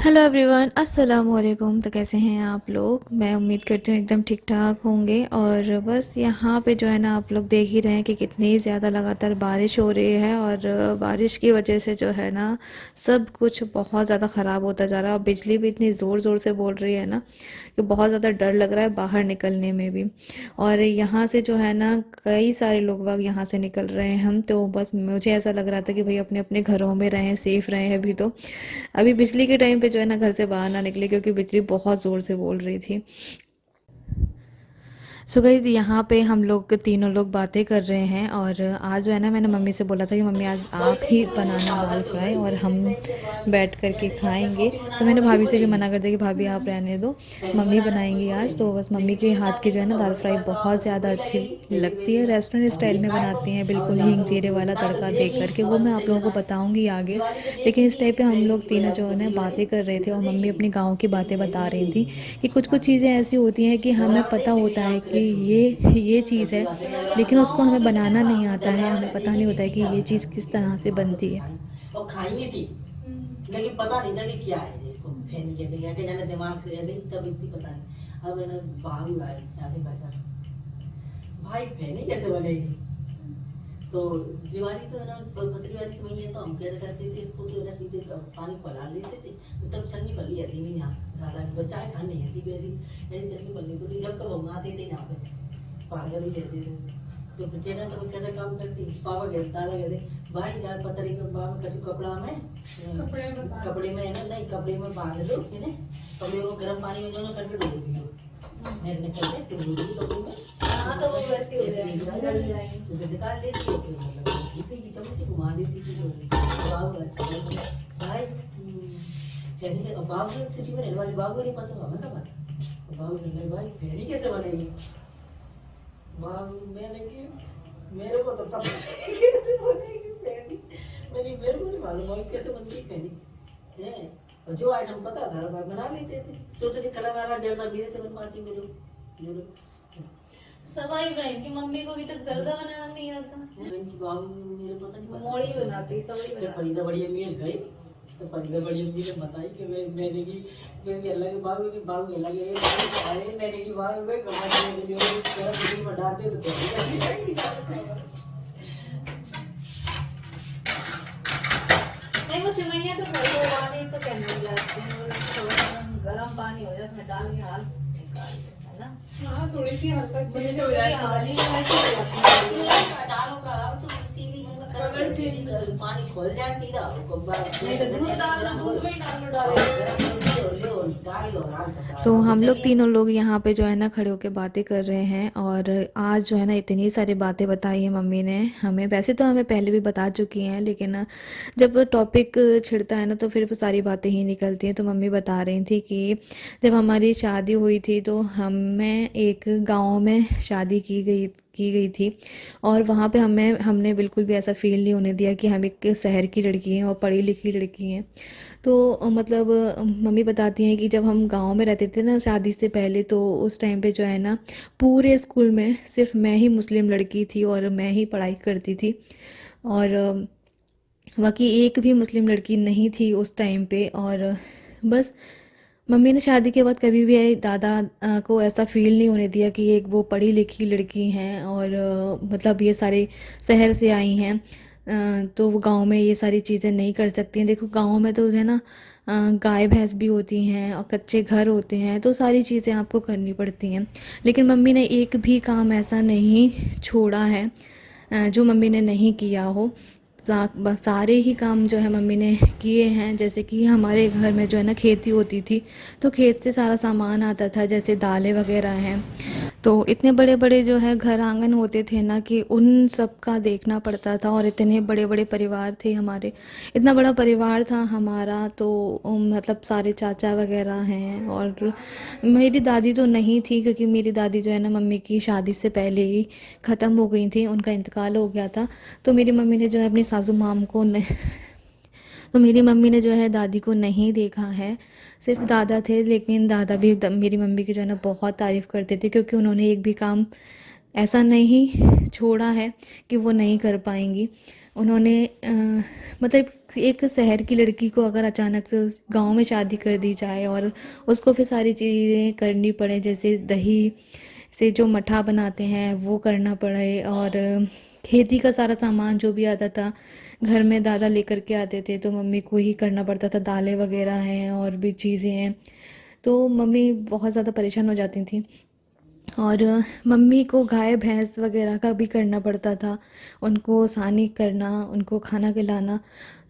Hello everyone, अस्सलाम वालेकुम। तो कैसे हैं आप लोग? मैं उम्मीद करती हूँ एकदम ठीक ठाक होंगे। और बस यहाँ पे जो है ना, आप लोग देख ही रहे हैं कि कितनी ज़्यादा लगातार बारिश हो रही है। और बारिश की वजह से जो है ना, सब कुछ बहुत ज़्यादा ख़राब होता जा रहा है। और बिजली भी इतनी ज़ोर ज़ोर से बोल रही है ना कि बहुत ज़्यादा डर लग रहा है बाहर निकलने में भी। और यहाँ से जो है ना, कई सारे लोग बाग यहाँ से निकल रहे हैं। हम तो बस मुझे ऐसा लग रहा था कि भाई अपने अपने घरों में रहें, सेफ़ रहें। अभी बिजली के टाइम पे जो है ना, घर से बाहर ना निकले क्योंकि बिजली बहुत ज़ोर से बोल रही थी। सो गाइस, यहाँ पे हम लोग तीनों लोग बातें कर रहे हैं। और आज जो है ना, मैंने मम्मी से बोला था कि मम्मी आज आप ही बनाना दाल फ्राई और हम बैठ कर के खाएंगे। तो मैंने भाभी से भी मना कर दिया कि भाभी आप रहने दो, मम्मी बनाएंगी आज। तो बस मम्मी के हाथ की जो है ना दाल फ्राई बहुत ज़्यादा अच्छी लगती है। रेस्टोरेंट स्टाइल में बनाती हैं, बिल्कुल हींग जीरे वाला तड़का दे करके। वो मैं आप लोगों को बताऊंगी आगे। लेकिन इस टाइप पे हम लोग तीनों जो है ना बातें कर रहे थे, और मम्मी अपनी गाँव की बातें बता रही थी कि कुछ कुछ चीज़ें ऐसी होती हैं कि हमें पता होता है कि ये चीज़ है, लेकिन उसको हमें बनाना नहीं आता है। हमें पता नहीं होता है कि ये चीज़ किस तरह से बनती है। और खाई थी। लेकिन पता नहीं था कि क्या है इसको फैन कहते हैं कि जाने दिमाग से ऐसे ही तब इतनी पता नहीं। अब मैंने बाहर ही आए यहाँ से भाई फैनी कैसे बनेगी। तो दिवाली तो है ना पतली वाली समय है, तो हम क्या करते थे इसको तो है ना सीधे पानी पला लेते थे। तो तब छन्नी पल्ली आती नहीं यहाँ दादा की बच्चा छान नहीं आती वैसी ऐसी छन्नी पल्ली को जब कब भंगाते थे यहाँ पे पागल ही कहते थे। सो बच्चे ना तो कैसे काम करती पापा कहते दादा कहते भाई जाए पतरी के बाबा कचू कपड़ा में कपड़े में है ना नहीं कपड़े में बांध लो है ना कपड़े में गर्म पानी में दोनों करके डुबो दियो नेट निकल के डुबो दियो कपड़े में। हाँ तो वो वैसे हो जाएगा तो निकाल लेती है फिर मतलब ठीक है ये चम्मच से घुमा देती थी तो बाबू भाई फैनी के बाबू सिटी में रहने वाले बाबू नहीं पता हमें क्या पता बाबू कहने भाई फैनी कैसे बनेगी। बाबू मैंने की मेरे को तो पता नहीं कैसे बनेगी फैनी। मेरे को नहीं मालूम है कैसे बनती है फैनी है। और जो आइटम पता था मैं बना लेते थे सोचते थे खड़ा वाला जरना मेरे से बनवाती मेरे सवाई इब्राहिम की मम्मी को अभी तक जर्दा बनाना नहीं आता। इनकी बाबू मेरे पता नहीं मोड़ी बनाती सवाई बनाती। फरीदा बड़ी अम्मी ने गई तो फरीदा बड़ी अम्मी ने बताई कि मैंने की मेरी अल्लाह के बाबू की बाबू अल्लाह के अरे मैंने की बाबू में कमा के लिए तेरा बिजली बढ़ाते तो नहीं वो सिमैया तो घर को वाली तो कहने लगते हैं वो थोड़ा गर्म पानी हो जाए उसमें डाल के हाल निकाल देता है ना। हाँ थोड़ी सी हल्का मुझे चीज तो हो मेरी जाए हाल ही में वैसे हो जाती है। डालो का अब तो सीधी अगर सीधी पानी खोल जाए सीधा नहीं तो दूध डाल दो दूध में ही डाल दो डाल तो हम लोग तीनों लोग यहाँ पे जो है ना खड़े होकर बातें कर रहे हैं। और आज जो है ना इतनी सारी बातें बताई है मम्मी ने हमें। वैसे तो हमें पहले भी बता चुकी हैं, लेकिन जब टॉपिक छिड़ता है ना तो फिर वो सारी बातें ही निकलती हैं। तो मम्मी बता रही थी कि जब हमारी शादी हुई थी तो हमें एक गांव में शादी की गई थी। और वहाँ पे हमने बिल्कुल भी ऐसा फ़ील नहीं होने दिया कि हम एक शहर की लड़की हैं और पढ़ी लिखी लड़की हैं। तो मतलब मम्मी बताती हैं कि जब हम गांव में रहते थे ना शादी से पहले, तो उस टाइम पे जो है ना पूरे स्कूल में सिर्फ मैं ही मुस्लिम लड़की थी और मैं ही पढ़ाई करती थी। और बाकी एक भी मुस्लिम लड़की नहीं थी उस टाइम पे। और बस मम्मी ने शादी के बाद कभी भी दादा को ऐसा फ़ील नहीं होने दिया कि एक वो पढ़ी लिखी लड़की हैं और मतलब ये सारे शहर से आई हैं, तो वो गांव में ये सारी चीज़ें नहीं कर सकती हैं। देखो गांव में तो है ना, गाय भैंस भी होती हैं और कच्चे घर होते हैं, तो सारी चीज़ें आपको करनी पड़ती हैं। लेकिन मम्मी ने एक भी काम ऐसा नहीं छोड़ा है जो मम्मी ने नहीं किया हो। सारे ही काम जो है मम्मी ने किए हैं। जैसे कि हमारे घर में जो है ना खेती होती थी, तो खेत से सारा सामान आता था, जैसे दालें वगैरह हैं। तो इतने बड़े बड़े जो है घर आंगन होते थे ना कि उन सब का देखना पड़ता था। और इतने बड़े बड़े परिवार थे हमारे, इतना बड़ा परिवार था हमारा। तो मतलब सारे चाचा वगैरह हैं। और मेरी दादी तो नहीं थी क्योंकि मेरी दादी जो है ना मम्मी की शादी से पहले ही ख़त्म हो गई थी, उनका इंतकाल हो गया था। तो मेरी मम्मी ने जो है अपनी सासू माम को न तो मेरी मम्मी ने जो है दादी को नहीं देखा है, सिर्फ दादा थे। लेकिन दादा भी मेरी मम्मी की जो है ना बहुत तारीफ़ करते थे क्योंकि उन्होंने एक भी काम ऐसा नहीं छोड़ा है कि वो नहीं कर पाएंगी। उन्होंने मतलब एक शहर की लड़की को अगर अचानक से गांव में शादी कर दी जाए और उसको फिर सारी चीज़ें करनी पड़े, जैसे दही से जो मठा बनाते हैं वो करना पड़े, और खेती का सारा सामान जो भी आता था घर में दादा लेकर के आते थे तो मम्मी को ही करना पड़ता था, दालें वगैरह हैं और भी चीज़ें हैं, तो मम्मी बहुत ज़्यादा परेशान हो जाती थी। और मम्मी को गाय भैंस वगैरह का भी करना पड़ता था, उनको सानी करना, उनको खाना खिलाना।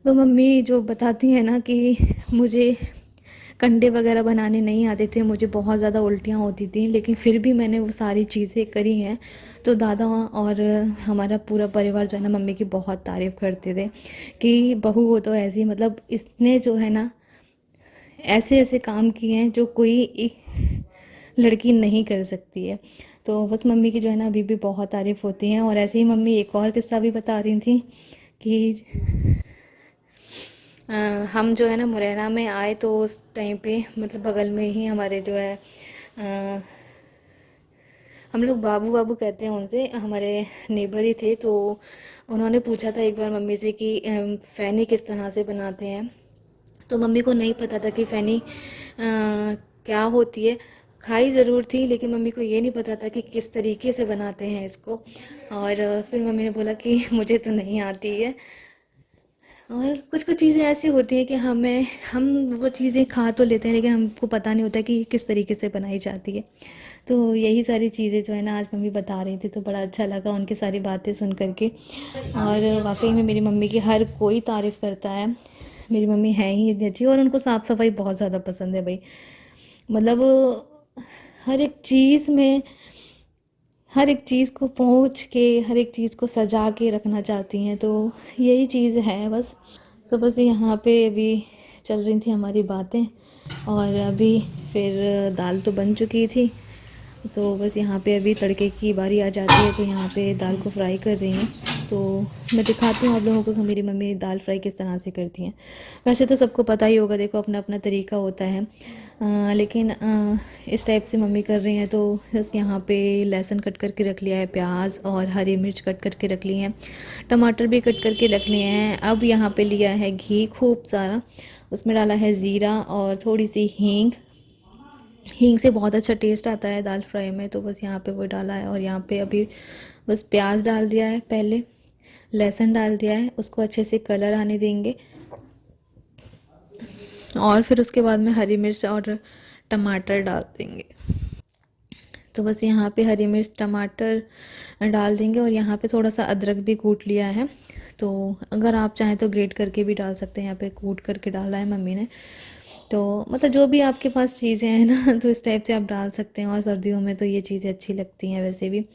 तो मम्मी जो बताती हैं ना कि मुझे कंडे वगैरह बनाने नहीं आते थे, मुझे बहुत ज़्यादा उल्टियाँ होती थी, लेकिन फिर भी मैंने वो सारी चीज़ें करी हैं। तो दादा और हमारा पूरा परिवार जो है ना मम्मी की बहुत तारीफ़ करते थे कि बहू हो तो ऐसी, मतलब इसने जो है ना ऐसे ऐसे काम किए हैं जो कोई लड़की नहीं कर सकती है। तो बस मम्मी की जो है ना अभी भी बहुत तारीफ़ होती हैं। और ऐसे ही मम्मी एक और किस्सा भी बता रही थी कि अ, हम जो है ना मुरैना में आए तो उस टाइम पे मतलब बगल में ही हमारे जो है हम लोग बाबू बाबू कहते हैं उनसे, हमारे नेबर ही थे। तो उन्होंने पूछा था एक बार मम्मी से कि फ़ैनी किस तरह से बनाते हैं। तो मम्मी को नहीं पता था कि फ़ैनी क्या होती है। खाई ज़रूर थी लेकिन मम्मी को ये नहीं पता था कि किस तरीके से बनाते हैं इसको। और फिर मम्मी ने बोला कि मुझे तो नहीं आती है। और कुछ कुछ चीज़ें ऐसी होती हैं कि हम वो चीज़ें खा तो लेते हैं लेकिन हमको पता नहीं होता कि किस तरीके से बनाई जाती है। तो यही सारी चीज़ें जो है ना आज मम्मी बता रही थी, तो बड़ा अच्छा लगा उनकी सारी बातें सुन करके। और वाकई में मेरी मम्मी की हर कोई तारीफ़ करता है। मेरी मम्मी है ही इतनी अच्छी, और उनको साफ़ सफाई बहुत ज़्यादा पसंद है भाई। मतलब हर एक चीज़ में हर एक चीज़ को पहुँच के हर एक चीज़ को सजा के रखना चाहती हैं, तो यही चीज़ है बस। तो बस यहाँ पे अभी चल रही थी हमारी बातें, और अभी फिर दाल तो बन चुकी थी, तो बस यहाँ पे अभी तड़के की बारी आ जाती है, तो यहाँ पे दाल को फ्राई कर रही हैं। तो मैं दिखाती हूँ आप लोगों को कि मेरी मम्मी दाल फ्राई किस तरह से करती हैं। वैसे तो सबको पता ही होगा, देखो अपना अपना तरीका होता है, लेकिन इस टाइप से मम्मी कर रही हैं। तो बस यहाँ पे लहसुन कट करके रख लिया है, प्याज और हरी मिर्च कट करके रख ली हैं, टमाटर भी कट करके रख लिए हैं। अब यहाँ पे लिया है घी खूब सारा, उसमें डाला है ज़ीरा और थोड़ी सी हींग। हींग से बहुत अच्छा टेस्ट आता है दाल फ्राई में, तो बस यहाँ पे वो डाला है। और यहाँ पे अभी बस प्याज डाल दिया है, पहले लहसुन डाल दिया है, उसको अच्छे से कलर आने देंगे, और फिर उसके बाद में हरी मिर्च और टमाटर डाल देंगे। तो बस यहाँ पे हरी मिर्च टमाटर डाल देंगे, और यहाँ पे थोड़ा सा अदरक भी कूट लिया है। तो अगर आप चाहें तो ग्रेट करके भी डाल सकते हैं, यहाँ पे कूट करके डाला है मम्मी ने। तो मतलब जो भी आपके पास चीज़ें हैं ना तो इस टाइप से आप डाल सकते हैं, और सर्दियों में तो ये चीज़ें अच्छी लगती हैं वैसे भी।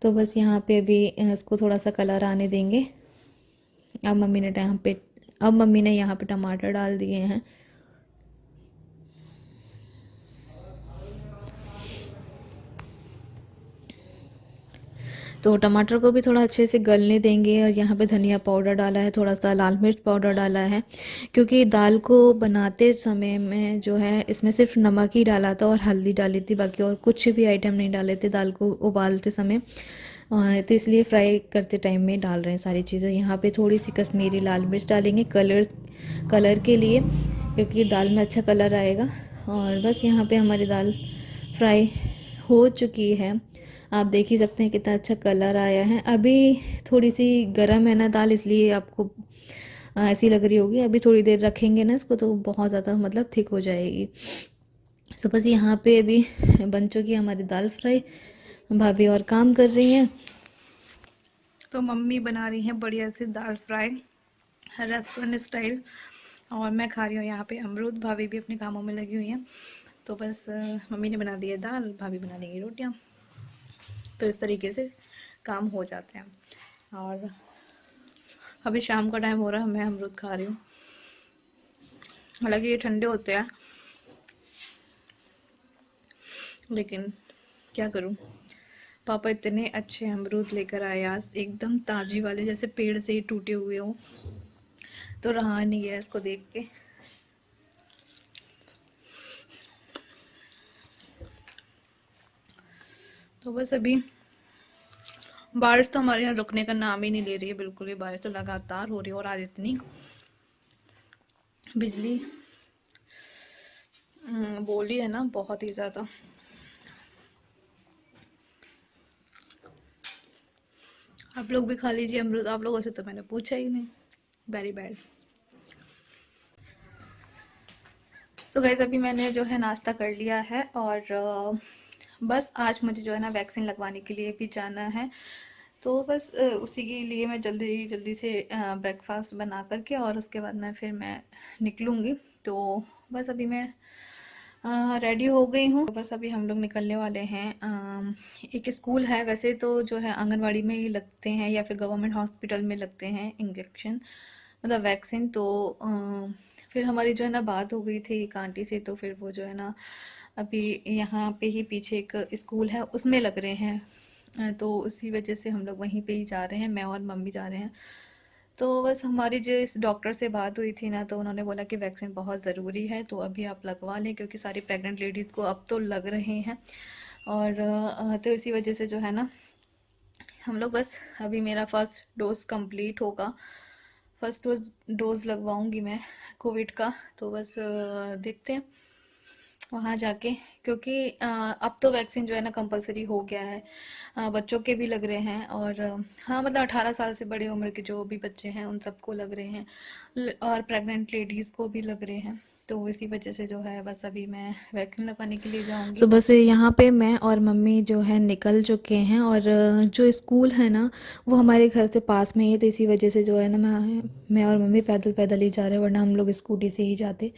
तो बस यहाँ पे अभी इसको थोड़ा सा कलर आने देंगे। अब मम्मी ने यहाँ पे टमाटर डाल दिए हैं। तो टमाटर को भी थोड़ा अच्छे से गलने देंगे, और यहाँ पे धनिया पाउडर डाला है, थोड़ा सा लाल मिर्च पाउडर डाला है, क्योंकि दाल को बनाते समय में जो है इसमें सिर्फ नमक ही डाला था और हल्दी डाली थी, बाकी और कुछ भी आइटम नहीं डाले थे दाल को उबालते समय। तो इसलिए फ्राई करते टाइम में डाल रहे हैं सारी चीज़ें। यहाँ पे थोड़ी सी कश्मीरी लाल मिर्च डालेंगे कलर के लिए, क्योंकि दाल में अच्छा कलर आएगा। और बस यहाँ पे हमारी दाल फ्राई हो चुकी है, आप देख ही सकते हैं कितना अच्छा कलर आया है। अभी थोड़ी सी गर्म है ना दाल, इसलिए आपको ऐसी लग रही होगी। अभी थोड़ी देर रखेंगे ना इसको तो बहुत ज़्यादा मतलब थिक हो जाएगी। तो बस यहाँ पे अभी बन चुकी है हमारी दाल फ्राई, भाभी और काम कर रही हैं। तो मम्मी बना रही हैं बढ़िया से दाल फ्राई रेस्टोरेंट स्टाइल, और मैं खा रही हूँ यहाँ पे अमरूद। भाभी भी अपने कामों में लगी हुई हैं। तो बस मम्मी ने बना दी है दाल, भाभी बना देंगी रोटियाँ। तो इस तरीके से काम हो जाते हैं। और अभी शाम का टाइम हो रहा है, मैं अमरूद खा रही हूँ। हालांकि ये ठंडे होते हैं, लेकिन क्या करूँ, पापा इतने अच्छे अमरूद लेकर आए आज, एकदम ताजी वाले, जैसे पेड़ से ही टूटे हुए हो। तो रहा नहीं गया इसको देख के। तो बस अभी बारिश तो हमारे यहाँ रुकने का नाम ही नहीं ले रही है बिल्कुल भी। बारिश तो लगातार हो रही है और आज इतनी बिजली बोली है ना, बहुत ही ज़्यादा। आप लोग भी खा लीजिए अमरूद, आप लोगों से तो मैंने पूछा ही नहीं। Very bad. सो गाइस अभी मैंने जो है नाश्ता कर लिया है और बस आज मुझे जो है ना वैक्सीन लगवाने के लिए भी जाना है। तो बस उसी के लिए मैं जल्दी जल्दी से ब्रेकफास्ट बना करके और उसके बाद मैं निकलूँगी। तो बस अभी मैं रेडी हो गई हूँ। बस अभी हम लोग निकलने वाले हैं। एक स्कूल है, वैसे तो जो है आंगनवाड़ी में ही लगते हैं या फिर गवर्नमेंट हॉस्पिटल में लगते हैं इंजेक्शन, मतलब वैक्सीन। तो फिर हमारी जो है ना बात हो गई थी एक आंटी से, तो फिर वो जो है ना अभी यहाँ पे ही पीछे एक स्कूल है उसमें लग रहे हैं। तो उसी वजह से हम लोग वहीं पे ही जा रहे हैं, मैं और मम्मी जा रहे हैं। तो बस हमारी जो इस डॉक्टर से बात हुई थी ना, तो उन्होंने बोला कि वैक्सीन बहुत ज़रूरी है, तो अभी आप लगवा लें क्योंकि सारी प्रेग्नेंट लेडीज़ को अब तो लग रहे हैं। और तो इसी वजह से जो है ना हम लोग बस अभी मेरा फर्स्ट डोज कंप्लीट होगा, फर्स्ट डोज लगवाऊंगी मैं कोविड का। तो बस देखते हैं वहाँ जाके, क्योंकि अब तो वैक्सीन जो है ना कंपलसरी हो गया है। बच्चों के भी लग रहे हैं और हाँ मतलब 18 साल से बड़े उम्र के जो भी बच्चे हैं उन सबको लग रहे हैं और प्रेग्नेंट लेडीज़ को भी लग रहे हैं। तो इसी वजह से जो है बस अभी मैं वैक्सीन लगवाने के लिए जाऊंगी। सुबह से यहाँ पे मैं और मम्मी जो है निकल चुके हैं और जो स्कूल है ना वो हमारे घर से पास में ही है, तो इसी वजह से जो है ना मैं और मम्मी पैदल पैदल ही जा रहे हैं, वरना हम लोग स्कूटी से ही जाते।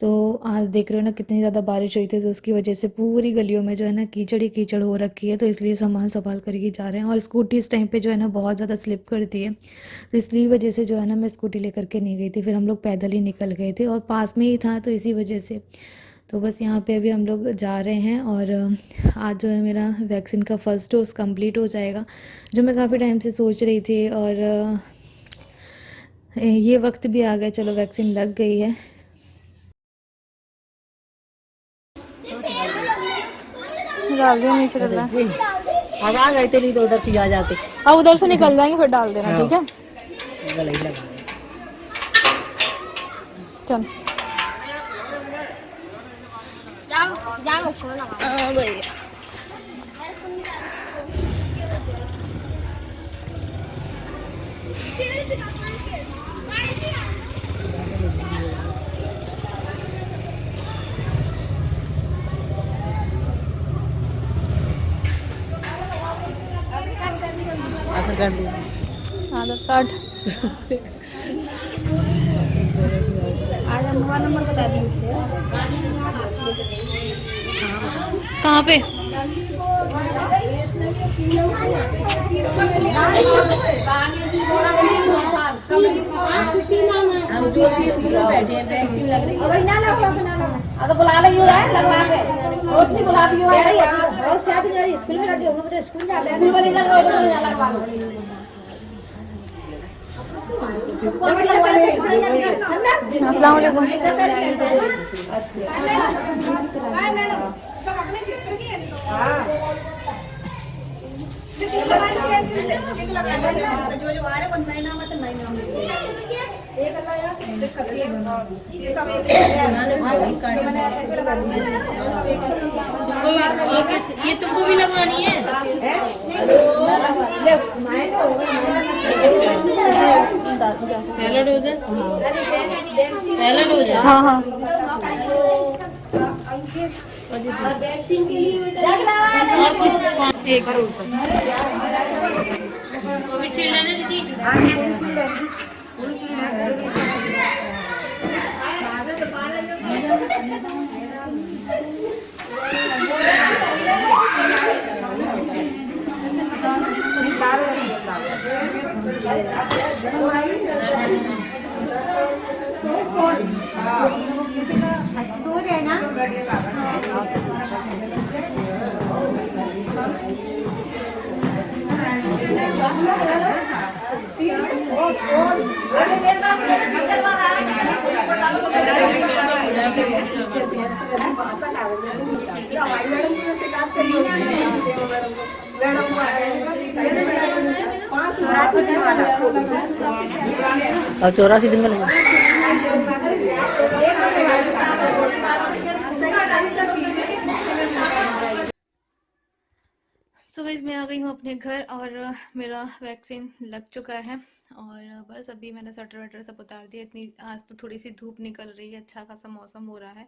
तो आज देख रहे हो ना कितनी ज़्यादा बारिश हुई थी, तो उसकी वजह से पूरी गलियों में जो है ना कीचड़ ही कीचड़ हो रखी है, तो इसलिए संभाल संभाल कर ही जा रहे हैं। और स्कूटी इस टाइम पे जो है ना बहुत ज़्यादा स्लिप करती है, तो इसलिए वजह से जो है ना मैं स्कूटी लेकर के नहीं गई थी, फिर हम लोग पैदल ही निकल गए थे और पास में ही था, तो इसी वजह से। तो बस यहाँ पे अभी हम लोग जा रहे हैं और आज जो है मेरा वैक्सीन का फर्स्ट डोज कंप्लीट हो जाएगा, जो मैं काफ़ी टाइम से सोच रही थी। और ये वक्त भी आ गया, चलो वैक्सीन लग गई है। डाल दिया नीचे डाल अब आ गए थे, नहीं तो उधर से आ जाते। अब उधर से निकल जाएंगे फिर डाल देना, ठीक है? गले ही लगा चल भैया आधार कार्ड नंबर बता दीजिए। कहाँ पे? बुला ली लगवा के बुला दियो स्कूल में लगे स्कूल अस्सलाम वालेकुम। ये तुमको भी लगवानी है? पहला डोज है? पहला डोज है? हाँ हाँ और कुछ कोविशील्ड है ना दीदी? और 84 दिन का लगा। सो गाइस मैं आ गई हूँ अपने घर और मेरा वैक्सीन लग चुका है और बस अभी मैंने स्वेटर वेटर सब उतार दिया। इतनी आज तो थोड़ी सी धूप निकल रही है, अच्छा खासा मौसम हो रहा है,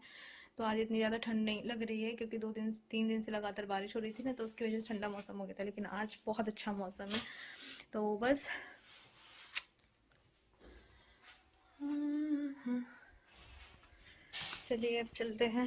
तो आज इतनी ज़्यादा ठंड नहीं लग रही है क्योंकि 2 दिन 3 दिन से लगातार बारिश हो रही थी ना, तो उसकी वजह से ठंडा मौसम हो गया था। लेकिन आज बहुत अच्छा मौसम है, तो बस चलिए अब चलते हैं।